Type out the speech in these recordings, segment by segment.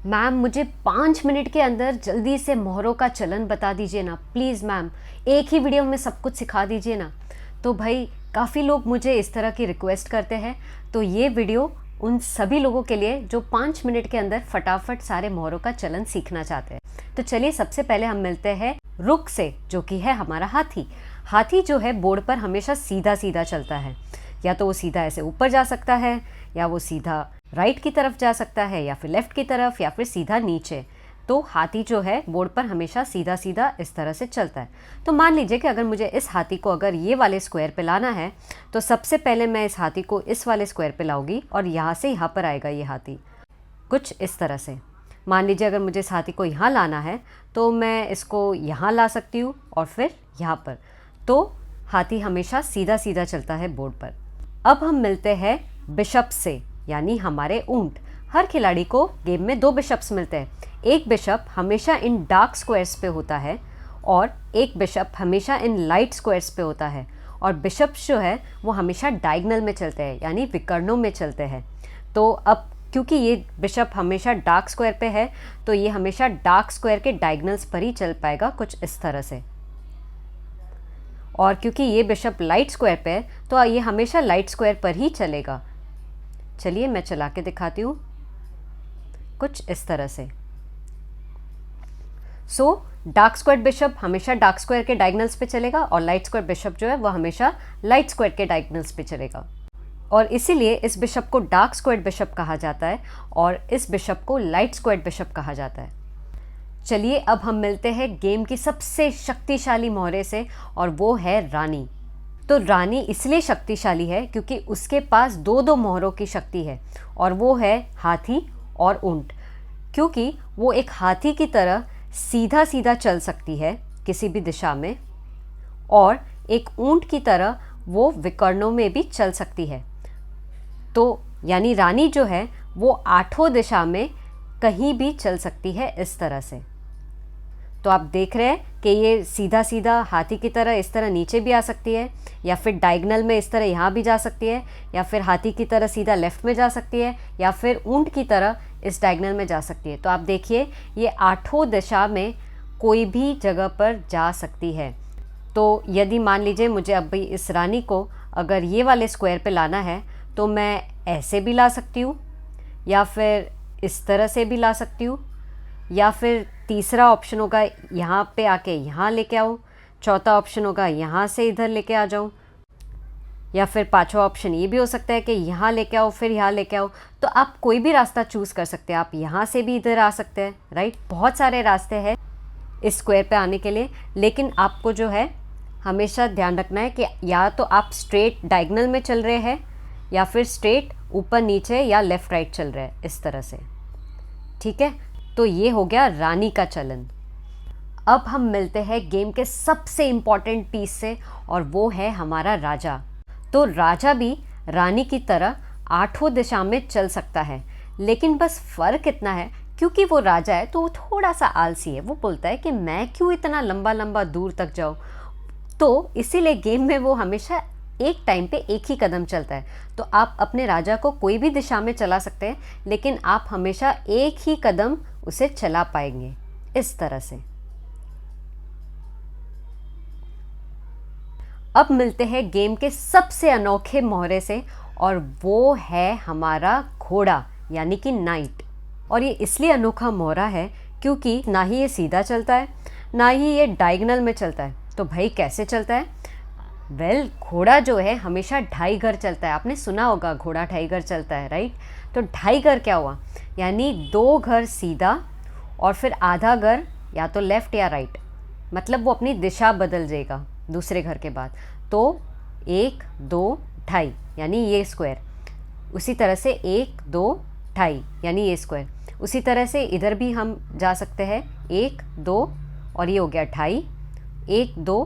Ma'am मुझे 5 minute के अंदर जल्दी से मोहरों का चलन बता दीजिए ना प्लीज़ मैम, एक ही वीडियो में सब कुछ सिखा दीजिए ना। तो भाई काफ़ी लोग मुझे इस तरह की रिक्वेस्ट करते हैं, तो ये वीडियो उन सभी लोगों के लिए जो 5 मिनट के अंदर फटाफट सारे मोहरों का चलन सीखना चाहते हैं। तो चलिए सबसे पहले हम मिलते हैं रुख से, जो कि है हमारा हाथी। हाथी जो है बोर्ड पर हमेशा सीधा सीधा चलता है, या तो वो सीधा ऐसे ऊपर जा सकता है, या वो सीधा राइट की तरफ जा सकता है, या फिर लेफ्ट की तरफ, या फिर सीधा नीचे। तो हाथी जो है बोर्ड पर हमेशा सीधा सीधा इस तरह से चलता है। तो मान लीजिए कि अगर मुझे इस हाथी को अगर ये वाले स्क्वायर पे लाना है, तो सबसे पहले मैं इस हाथी को इस वाले स्क्वायर पे लाऊंगी और यहाँ से यहाँ पर आएगा ये हाथी, कुछ इस तरह से। मान लीजिए अगर मुझे इस हाथी को यहाँ लाना है, तो मैं इसको यहाँ ला सकती हूँ और फिर यहाँ पर। तो हाथी हमेशा सीधा सीधा चलता है बोर्ड पर। अब हम मिलते हैं बिशप से, यानी हमारे ऊंट। हर खिलाड़ी को गेम में 2 बिशप्स मिलते हैं। एक बिशप हमेशा इन डार्क स्क्वायर्स पे होता है और एक बिशप हमेशा इन लाइट स्क्वायर्स पे होता है। और बिशप्स जो है वो हमेशा डायगोनल में चलते हैं, यानी विकर्णों में चलते हैं। तो अब क्योंकि ये बिशप हमेशा डार्क स्क्वायर पे है, तो ये हमेशा डार्क स्क्वायर के डायगोनल्स पर ही चल पाएगा, कुछ इस तरह से। और क्योंकि ये बिशप लाइट स्क्वायर पे है, तो ये हमेशा लाइट स्क्वायर पर ही चलेगा। चलिए मैं चला के दिखाती हूँ, कुछ इस तरह से। डार्क स्क्वायर बिशप हमेशा डार्क स्क्वायर के डायगोनल्स पे चलेगा और लाइट स्क्वायर बिशप जो है वो हमेशा लाइट स्क्वायर के डायगोनल्स पे चलेगा। और इसीलिए इस बिशप को डार्क स्क्वायर बिशप कहा जाता है और इस बिशप को लाइट स्क्वायर बिशप कहा जाता है। चलिए अब हम मिलते हैं गेम की सबसे शक्तिशाली मोहरे से, और वो है रानी। तो रानी इसलिए शक्तिशाली है क्योंकि उसके पास 2-2 मोहरों की शक्ति है, और वो है हाथी और ऊंट। क्योंकि वो एक हाथी की तरह सीधा सीधा चल सकती है किसी भी दिशा में, और एक ऊंट की तरह वो विकर्णों में भी चल सकती है। तो यानी रानी जो है वो 8 दिशा में कहीं भी चल सकती है इस तरह से। तो आप देख रहे हैं कि ये सीधा सीधा हाथी की तरह इस तरह नीचे भी आ सकती है, या फिर डायगोनल में इस तरह यहाँ भी जा सकती है, या फिर हाथी की तरह सीधा लेफ्ट में जा सकती है, या फिर ऊंट की तरह इस डायगोनल में जा सकती है। तो आप देखिए ये 8 दिशा में कोई भी जगह पर जा सकती है। तो यदि मान लीजिए मुझे अब भी इस रानी को अगर ये वाले स्क्वायर पे लाना है, तो मैं ऐसे भी ला सकती हूँ, या फिर इस तरह से भी ला सकती हूँ, या फिर तीसरा ऑप्शन होगा यहाँ पे आके यहाँ लेके आऊँ, चौथा ऑप्शन होगा यहाँ से इधर लेके आ जाऊँ, या फिर 5वां ऑप्शन ये भी हो सकता है कि यहाँ लेके आओ फिर यहाँ लेके आओ। तो आप कोई भी रास्ता चूज़ कर सकते हैं, आप यहाँ से भी इधर आ सकते हैं, राइट। बहुत सारे रास्ते हैं इस स्क्वायर पे आने के लिए, लेकिन आपको जो है हमेशा ध्यान रखना है कि या तो आप स्ट्रेट डायगोनल में चल रहे हैं, या फिर स्ट्रेट ऊपर नीचे या लेफ़्ट राइट चल रहे हैं इस तरह से, ठीक है। तो ये हो गया रानी का चलन। अब हम मिलते हैं गेम के सबसे इम्पॉर्टेंट पीस से, और वो है हमारा राजा। तो राजा भी रानी की तरह 8 दिशा में चल सकता है, लेकिन बस फ़र्क इतना है क्योंकि वो राजा है तो वो थोड़ा सा आलसी है। वो बोलता है कि मैं क्यों इतना लंबा लंबा दूर तक जाऊँ, तो इसीलिए गेम में वो हमेशा एक टाइम पे एक ही कदम चलता है। तो आप अपने राजा को कोई भी दिशा में चला सकते हैं, लेकिन आप हमेशा एक ही कदम उसे चला पाएंगे इस तरह से। अब मिलते हैं गेम के सबसे अनोखे मोहरे से, और वो है हमारा घोड़ा यानी कि नाइट। और ये इसलिए अनोखा मोहरा है क्योंकि ना ही ये सीधा चलता है, ना ही ये डायगोनल में चलता है। तो भाई कैसे चलता है? घोड़ा जो है हमेशा 2.5 घर चलता है। आपने सुना होगा घोड़ा 2.5 घर चलता है, राइट। तो 2.5 घर क्या हुआ, यानी 2 घर सीधा और फिर आधा घर या तो लेफ़्ट या राइट, मतलब वो अपनी दिशा बदल जाएगा दूसरे घर के बाद। तो 1 2 2.5 यानी ये स्क्वायर, उसी तरह से 1 2 2.5 यानी ये स्क्वायर। उसी तरह से इधर भी हम जा सकते हैं 1 2 और ये हो गया 2.5, 1 2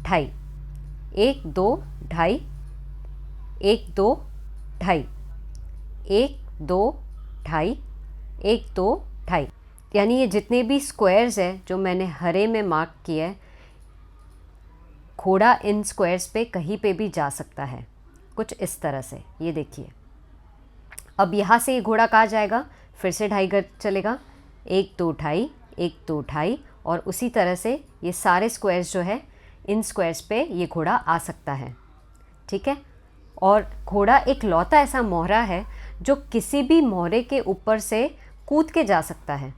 2.5, 1 2 2.5, 1 2 2.5, 1 2 2.5, 1 2 2.5। यानी ये जितने भी स्क्वायर्स हैं जो मैंने हरे में मार्क किए हैं, घोड़ा इन स्क्वायर्स पे कहीं पे भी जा सकता है, कुछ इस तरह से। ये देखिए, अब यहाँ से ये घोड़ा कहाँ जाएगा, फिर से 2.5 घर चलेगा, एक दो ढाई, एक दो ढाई, और उसी तरह से ये सारे स्क्वायर्स जो है इन स्क्वायर्स पे ये घोड़ा आ सकता है। ठीक है। और घोड़ा एक लौता ऐसा मोहरा है जो किसी भी मोहरे के ऊपर से कूद के जा सकता है।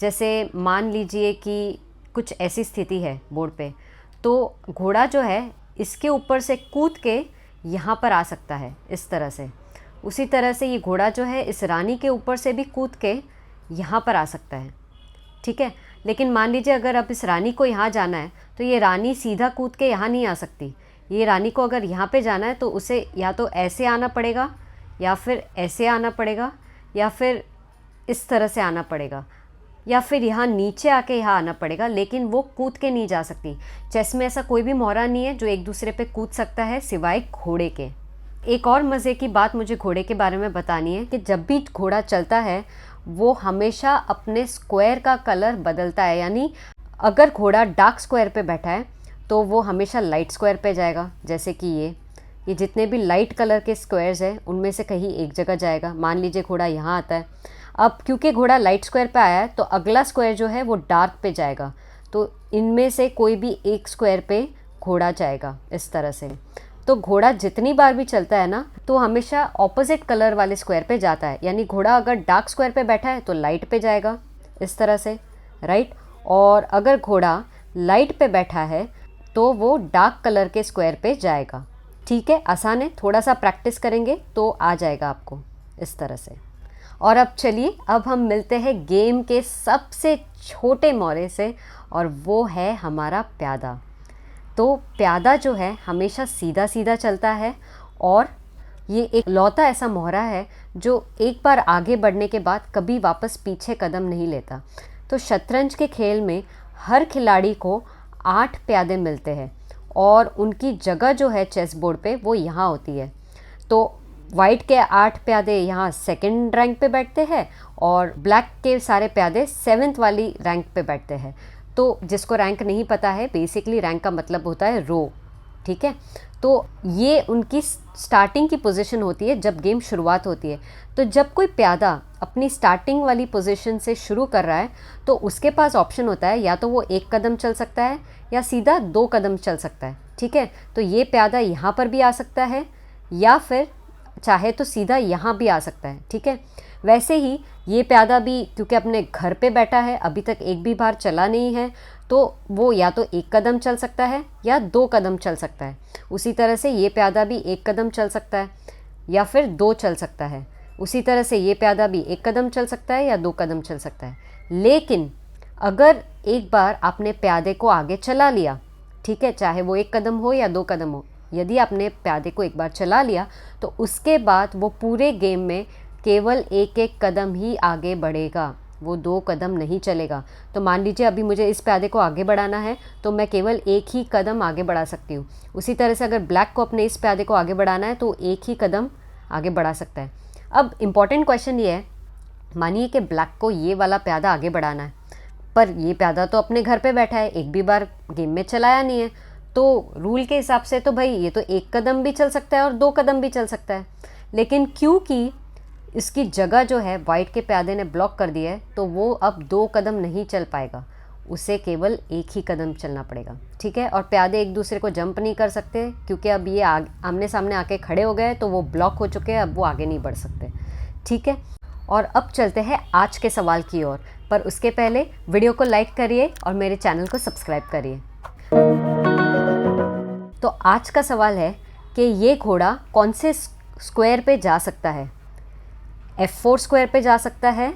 जैसे मान लीजिए कि कुछ ऐसी स्थिति है बोर्ड पे, तो घोड़ा जो है इसके ऊपर से कूद के यहाँ पर आ सकता है इस तरह से। उसी तरह से ये घोड़ा जो है इस रानी के ऊपर से भी कूद के यहाँ पर आ सकता है। ठीक है। लेकिन मान लीजिए अगर अब इस रानी को यहाँ जाना है तो ये रानी सीधा कूद के यहाँ नहीं आ सकती। ये रानी को अगर यहाँ पे जाना है तो उसे या तो ऐसे आना पड़ेगा, या फिर ऐसे आना पड़ेगा, या फिर इस तरह से आना पड़ेगा, या फिर यहाँ नीचे आके यहाँ आना पड़ेगा, लेकिन वो कूद के नहीं जा सकती। चेस में ऐसा कोई भी मोहरा नहीं है जो एक दूसरे पे कूद सकता है सिवाय घोड़े के। एक और मज़े की बात मुझे घोड़े के बारे में बतानी है कि जब भी घोड़ा चलता है वो हमेशा अपने स्क्वायर का कलर बदलता है। यानी अगर घोड़ा डार्क स्क्वायर पे बैठा है तो वो हमेशा लाइट स्क्वायर पे जाएगा। जैसे कि ये जितने भी लाइट कलर के स्क्वायर्स हैं उनमें से कहीं एक जगह जाएगा। मान लीजिए घोड़ा यहाँ आता है, अब क्योंकि घोड़ा लाइट स्क्वायर पे आया है तो अगला स्क्वायर जो है वो डार्क पे जाएगा, तो इनमें से कोई भी एक स्क्वायर पे घोड़ा जाएगा इस तरह से। तो घोड़ा जितनी बार भी चलता है ना तो हमेशा ऑपोजिट कलर वाले स्क्वायर पे जाता है। यानी घोड़ा अगर डार्क स्क्वायर पे बैठा है तो लाइट पे जाएगा इस तरह से, राइट। और अगर घोड़ा लाइट पे बैठा है तो वो डार्क कलर के स्क्वायर पे जाएगा। ठीक है, आसान है, थोड़ा सा प्रैक्टिस करेंगे तो आ जाएगा आपको इस तरह से। और अब चलिए, अब हम मिलते हैं गेम के सबसे छोटे मोहरे से, और वो है हमारा प्यादा। तो प्यादा जो है हमेशा सीधा सीधा चलता है, और ये एक लौता ऐसा मोहरा है जो एक बार आगे बढ़ने के बाद कभी वापस पीछे कदम नहीं लेता। तो शतरंज के खेल में हर खिलाड़ी को 8 प्यादे मिलते हैं, और उनकी जगह जो है चेस बोर्ड पे वो यहाँ होती है। तो वाइट के 8 प्यादे यहाँ सेकंड रैंक पे बैठते हैं, और ब्लैक के सारे प्यादे 7th वाली रैंक पे बैठते हैं। तो जिसको रैंक नहीं पता है, बेसिकली रैंक का मतलब होता है रो। ठीक है। तो ये उनकी स्टार्टिंग की पोजीशन होती है जब गेम शुरुआत होती है। तो जब कोई प्यादा अपनी स्टार्टिंग वाली पोजीशन से शुरू कर रहा है तो उसके पास ऑप्शन होता है, या तो वो 1 कदम चल सकता है या सीधा 2 कदम चल सकता है। ठीक है। तो ये प्यादा यहाँ पर भी आ सकता है, या फिर चाहे तो सीधा यहाँ भी आ सकता है। ठीक है। वैसे ही ये प्यादा भी क्योंकि अपने घर पे बैठा है, अभी तक एक भी बार चला नहीं है, तो वो या तो 1 कदम चल सकता है या 2 कदम चल सकता है। उसी तरह से ये प्यादा भी 1 कदम चल सकता है या फिर 2 चल सकता है। उसी तरह से ये प्यादा भी 1 कदम चल सकता है या 2 कदम चल सकता है। लेकिन अगर एक बार आपने प्यादे को आगे चला लिया, ठीक है, चाहे वो 1 कदम हो या 2 कदम हो, यदि आपने प्यादे को एक बार चला लिया तो उसके बाद वो पूरे गेम में केवल 1-1 कदम ही आगे बढ़ेगा, वो 2 कदम नहीं चलेगा। तो मान लीजिए अभी मुझे इस प्यादे को आगे बढ़ाना है तो मैं केवल 1 ही कदम आगे बढ़ा सकती हूँ। उसी तरह से अगर ब्लैक को अपने इस प्यादे को आगे बढ़ाना है तो 1 ही कदम आगे बढ़ा सकता है। अब इम्पॉर्टेंट क्वेश्चन ये है, मानिए कि ब्लैक को ये वाला प्यादा आगे बढ़ाना है, पर ये प्यादा तो अपने घर पे बैठा है, एक भी बार गेम में चलाया नहीं है, तो रूल के हिसाब से तो भाई ये तो 1 कदम भी चल सकता है और 2 कदम भी चल सकता है। लेकिन क्योंकि इसकी जगह जो है वाइट के प्यादे ने ब्लॉक कर दिया है तो वो अब 2 कदम नहीं चल पाएगा, उसे केवल 1 ही कदम चलना पड़ेगा। ठीक है। और प्यादे एक दूसरे को जंप नहीं कर सकते क्योंकि अब ये आमने सामने आके खड़े हो गए तो वो ब्लॉक हो चुके हैं, अब वो आगे नहीं बढ़ सकते। ठीक है। और अब चलते हैं आज के सवाल की ओर, पर उसके पहले वीडियो को लाइक करिए और मेरे चैनल को सब्सक्राइब करिए। तो आज का सवाल है कि ये घोड़ा कौन से स्क्वायर पे जा सकता है। F4 स्क्वायर पे जा सकता है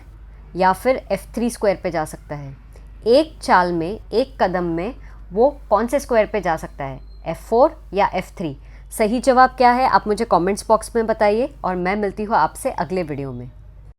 या फिर F3 स्क्वायर पे जा सकता है। एक चाल में, एक कदम में वो कौन से स्क्वायर पे जा सकता है, F4 या F3? सही जवाब क्या है आप मुझे कमेंट्स बॉक्स में बताइए, और मैं मिलती हूँ आपसे अगले वीडियो में।